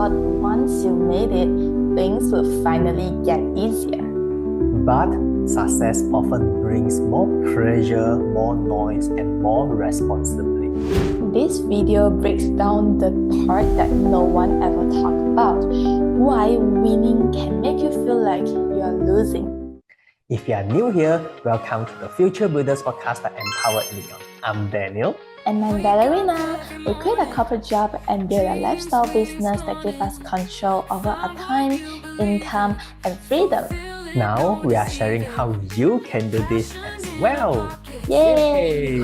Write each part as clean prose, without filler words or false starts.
thought once you made it, things would finally get easier. But success often brings more pressure, more noise, and more responsibility. This video breaks down the part that no one ever talks about, why winning can make you feel like you are losing. If you are new here, welcome to the Future Builders podcast by Empowered Liion. I'm Daniel. And I'm Ballerina. We quit a corporate job and build a lifestyle business that gives us control over our time, income, and freedom. Now we are sharing how you can do this as well. Yay!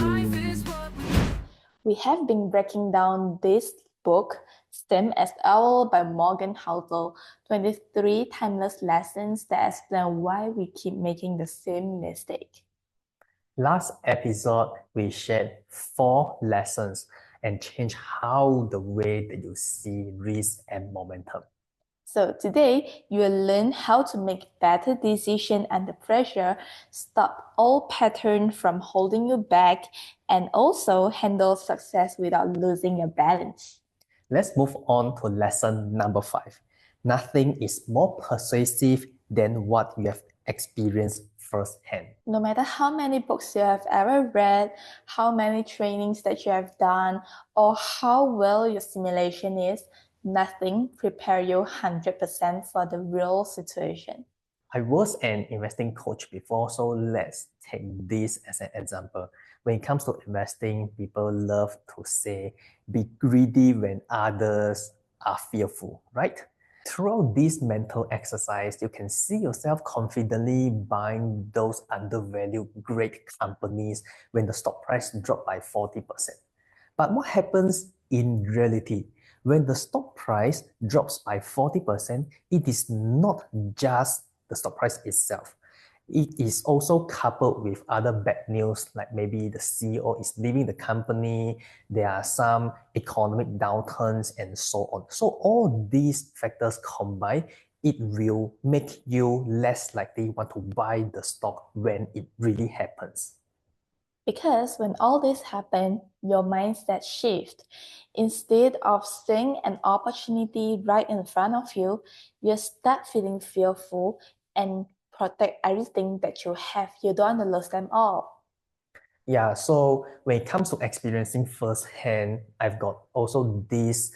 We have been breaking down this book, STEM as Owl by Morgan Housel, 23 timeless lessons that explain why we keep making the same mistake. Last episode, we shared 4 lessons and changed how the way that you see risk and momentum. So today, you will learn how to make better decisions under pressure, stop all patterns from holding you back, and also handle success without losing your balance. Let's move on to lesson number 5. Nothing is more persuasive than what you have experienced firsthand. No matter how many books you have ever read, how many trainings that you have done, or how well your simulation is, nothing prepares you 100% for the real situation. I was an investing coach before, so let's take this as an example. When it comes to investing, people love to say, be greedy when others are fearful, right? Throughout this mental exercise, you can see yourself confidently buying those undervalued great companies when the stock price dropped by 40%. But what happens in reality? When the stock price drops by 40%, it is not just the stock price itself. It is also coupled with other bad news, like maybe the CEO is leaving the company, there are some economic downturns, and so on. So all these factors combined, it will make you less likely want to buy the stock when it really happens. Because when all this happens, your mindset shifts. Instead of seeing an opportunity right in front of you, you start feeling fearful and protect everything that you have. You don't want to lose them all. Yeah, so when it comes to experiencing firsthand, I've got also this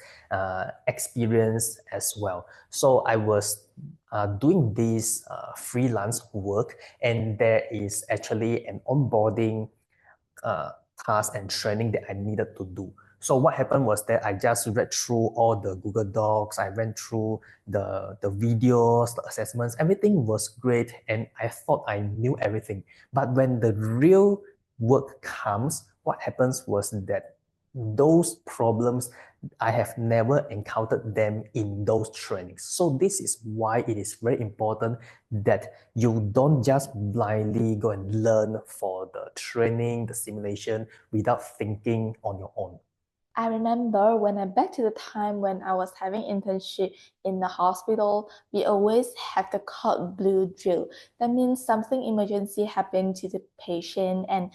experience as well. So I was doing this freelance work, and there is actually an onboarding task and training that I needed to do. So what happened was that I just read through all the Google Docs, I went through the videos, the assessments, everything was great, and I thought I knew everything. But when the real work comes, what happens was that those problems, I have never encountered them in those trainings. So this is why it is very important that you don't just blindly go and learn for the training, the simulation, without thinking on your own. I remember when I back to the time when I was having internship in the hospital, we always have the code blue drill. That means something emergency happened to the patient, and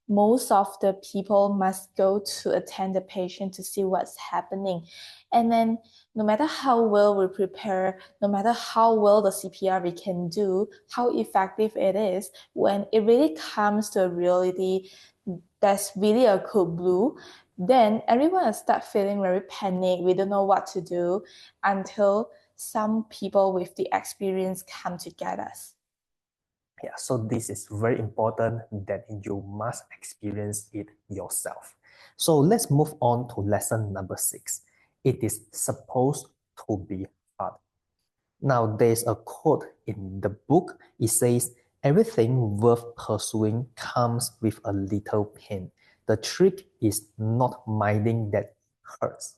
most of the people must go to attend the patient to see what's happening. And then no matter how well we prepare, no matter how well the CPR we can do, how effective it is, when it really comes to a reality that's really a code blue, then everyone will start feeling very panicked. We don't know what to do until some people with the experience come to get us. Yeah, so this is very important that you must experience it yourself. So let's move on to lesson number 6. It is supposed to be hard. Now, there's a quote in the book. It says, everything worth pursuing comes with a little pain. The trick is not minding that hurts.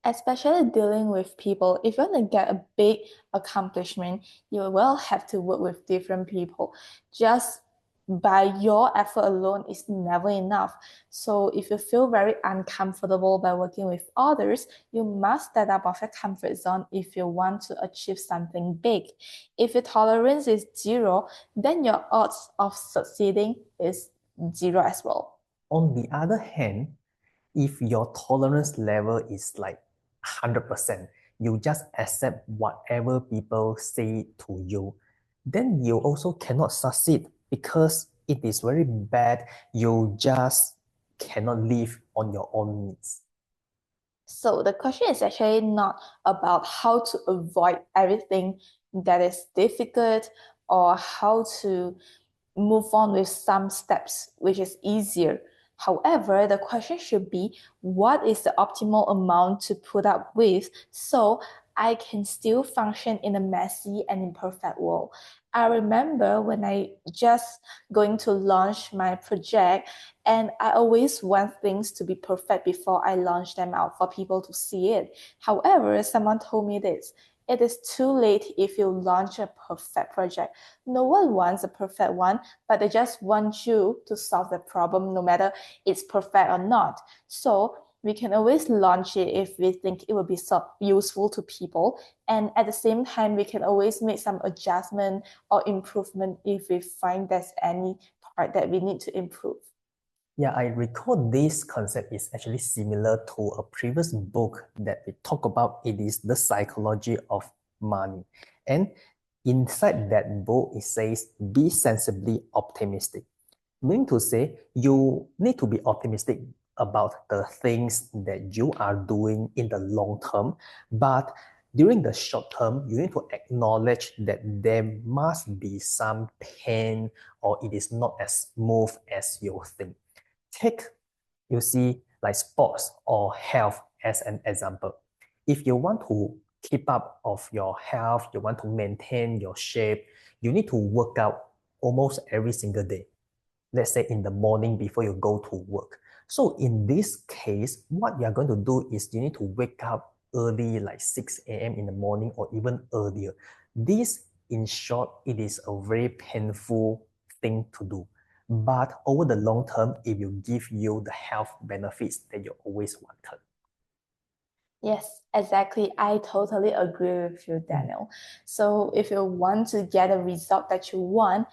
Especially dealing with people, if you want to get a big accomplishment, you will have to work with different people. Just by your effort alone is never enough. So if you feel very uncomfortable by working with others, you must step out of your comfort zone if you want to achieve something big. If your tolerance is 0, then your odds of succeeding is 0 as well. On the other hand, if your tolerance level is like 100%, you just accept whatever people say to you, then you also cannot succeed because it is very bad. You just cannot live on your own needs. So the question is actually not about how to avoid everything that is difficult or how to move on with some steps, which is easier. However, the question should be what is the optimal amount to put up with so I can still function in a messy and imperfect world. I remember when I just going to launch my project, and I always want things to be perfect before I launch them out for people to see it. However, someone told me this. It is too late if you launch a perfect project. No one wants a perfect one, but they just want you to solve the problem no matter it's perfect or not. So we can always launch it if we think it will be so useful to people. And at the same time, we can always make some adjustment or improvement if we find there's any part that we need to improve. Yeah, I recall this concept is actually similar to a previous book that we talk about. It is the psychology of money. And inside that book, it says, be sensibly optimistic. Meaning to say, you need to be optimistic about the things that you are doing in the long term, but during the short term, you need to acknowledge that there must be some pain or it is not as smooth as you think. Take, you see, like sports or health as an example. If you want to keep up of your health, you want to maintain your shape, you need to work out almost every single day. Let's say in the morning before you go to work. So in this case, what you're going to do is you need to wake up early, like 6 a.m. in the morning or even earlier. This, in short, it is a very painful thing to do. But over the long term, it will give you the health benefits that you always wanted. Yes, exactly. I totally agree with you, Daniel. So if you want to get a result that you want,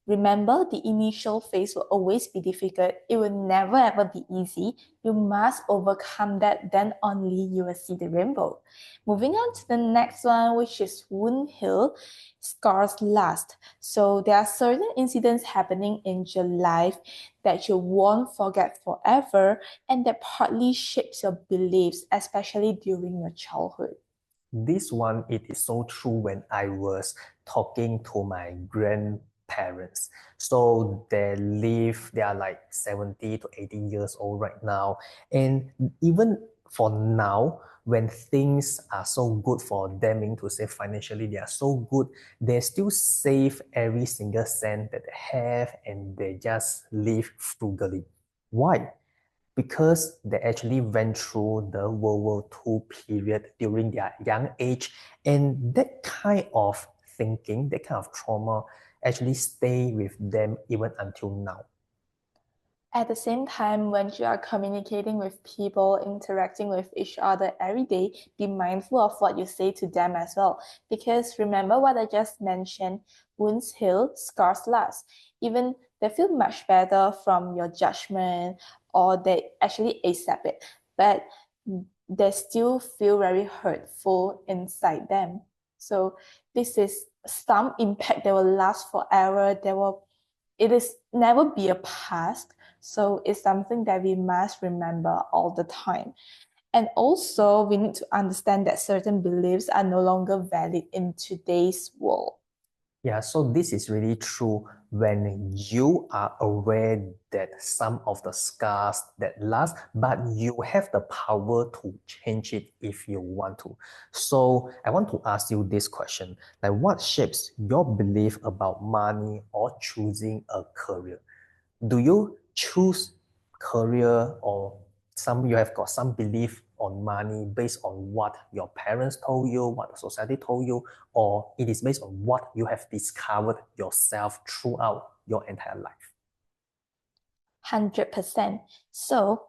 remember, the initial phase will always be difficult. It will never ever be easy. You must overcome that, then only you will see the rainbow. Moving on to the next one, which is wound heal, scars last. So there are certain incidents happening in your life that you won't forget forever and that partly shapes your beliefs, especially during your childhood. This one, it is so true when I was talking to my grandparents. So they are like 70 to 80 years old right now. And even for now, when things are so good for them, meaning to say financially, they are so good, they still save every single cent that they have and they just live frugally. Why? Because they actually went through the World War II period during their young age. And that kind of thinking, that kind of trauma actually stay with them even until now. At the same time, when you are communicating with people, interacting with each other every day, be mindful of what you say to them as well. Because remember what I just mentioned, wounds heal, scars last. Even they feel much better from your judgment or they actually accept it, but they still feel very hurtful inside them. So this is some impact that will last forever. It is never be a past, so it's something that we must remember all the time. And also, we need to understand that certain beliefs are no longer valid in today's world. Yeah, so this is really true when you are aware that some of the scars that last, but you have the power to change it if you want to. So I want to ask you this question, like what shapes your belief about money or choosing a career? Do you choose career or some you have got some belief on money based on what your parents told you, what the society told you, or it is based on what you have discovered yourself throughout your entire life? 100%. So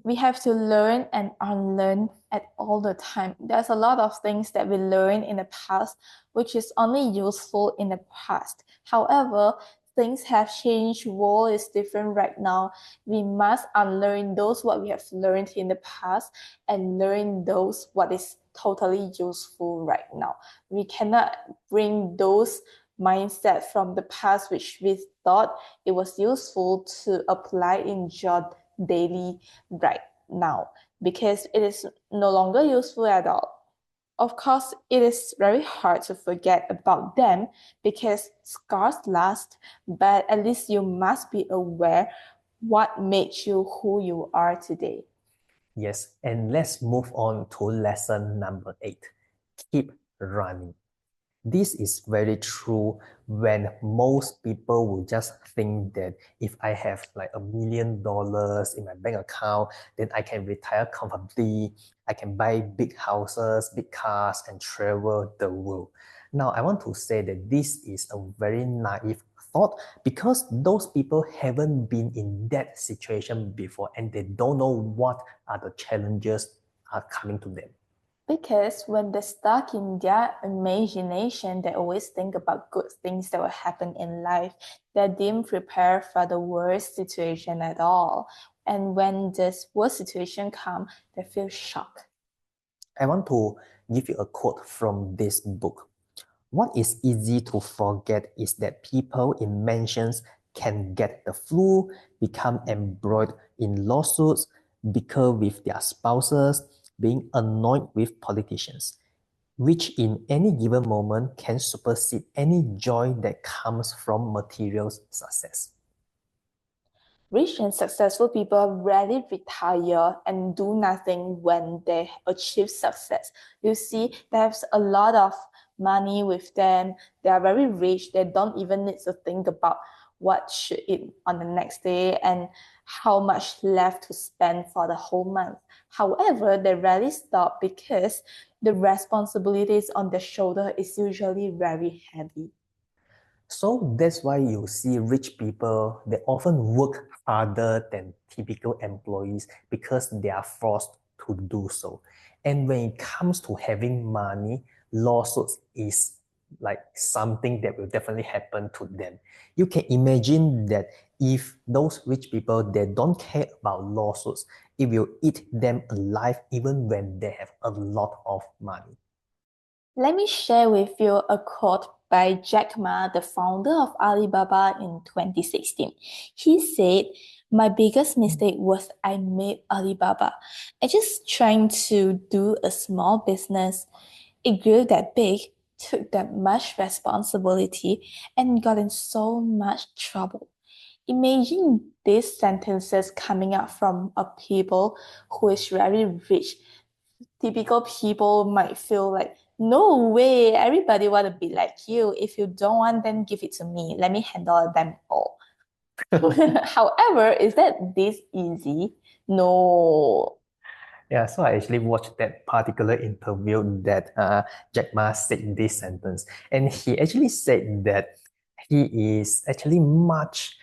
we have to learn and unlearn at all the time. There's a lot of things that we learn in the past, which is only useful in the past. However, things have changed, world is different right now. We must unlearn those what we have learned in the past and learn those what is totally useful right now. We cannot bring those mindset from the past which we thought it was useful to apply in your daily right now, because it is no longer useful at all. Of course, it is very hard to forget about them because scars last, but at least you must be aware what made you who you are today. Yes, and let's move on to lesson number 8. Keep running. This is very true when most people will just think that if I have like $1 million in my bank account, then I can retire comfortably, I can buy big houses, big cars, and travel the world. Now, I want to say that this is a very naive thought because those people haven't been in that situation before and they don't know what are the challenges are coming to them. Because when they're stuck in their imagination, they always think about good things that will happen in life. They didn't prepare for the worst situation at all. And when this worst situation comes, they feel shocked. I want to give you a quote from this book. What is easy to forget is that people in mansions can get the flu, become embroiled in lawsuits, bicker with their spouses, being annoyed with politicians, which in any given moment can supersede any joy that comes from material success. Rich and successful people rarely retire and do nothing when they achieve success. You see, there's a lot of money with them. They are very rich. They don't even need to think about what should eat on the next day and how much left to spend for the whole month. However, they rarely stop because the responsibilities on their shoulder is usually very heavy. So that's why you see rich people, they often work harder than typical employees because they are forced to do so. And when it comes to having money, lawsuits is like something that will definitely happen to them. You can imagine that if those rich people, they don't care about lawsuits, it will eat them alive even when they have a lot of money. Let me share with you a quote by Jack Ma, the founder of Alibaba in 2016. He said, "My biggest mistake was I made Alibaba. I just trying to do a small business. It grew that big, took that much responsibility, and got in so much trouble." Imagine these sentences coming out from a people who is very rich. Typical people might feel like, no way, everybody want to be like you. If you don't want, then give it to me. Let me handle them all. However, is that this easy? No. Yeah, so I actually watched that particular interview that Jack Ma said this sentence, and he actually said that he is actually much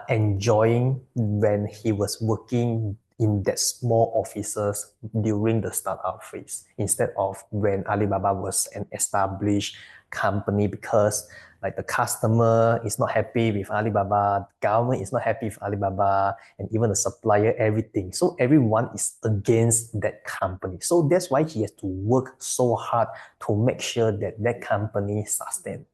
enjoying when he was working in that small offices during the startup phase instead of when Alibaba was an established company because like the customer is not happy with Alibaba, government is not happy with Alibaba, and even the supplier, everything. So everyone is against that company. So that's why he has to work so hard to make sure that that company sustains.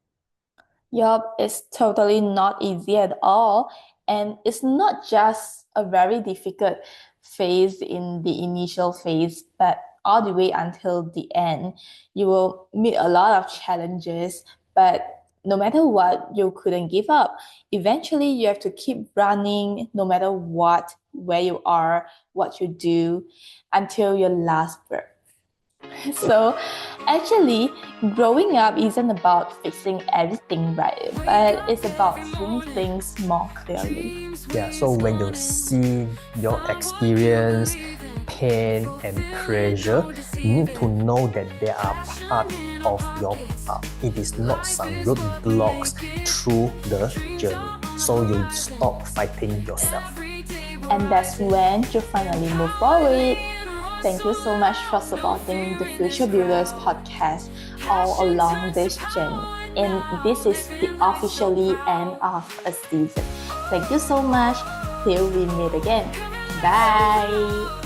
Yup, it's totally not easy at all. And it's not just a very difficult phase in the initial phase, but all the way until the end. You will meet a lot of challenges, but no matter what, you couldn't give up. Eventually, you have to keep running no matter what, where you are, what you do, until your last breath. So, actually, growing up isn't about fixing everything right, but it's about seeing things more clearly. Yeah, so when you see your experience, pain, and pressure, you need to know that they are part of your path. It is not some roadblocks through the journey. So you stop fighting yourself. And that's when you finally move forward. thank you so much for supporting the Future Builders podcast all along this journey. And this is the officially end of a season. Thank you so much. Till we meet again. Bye.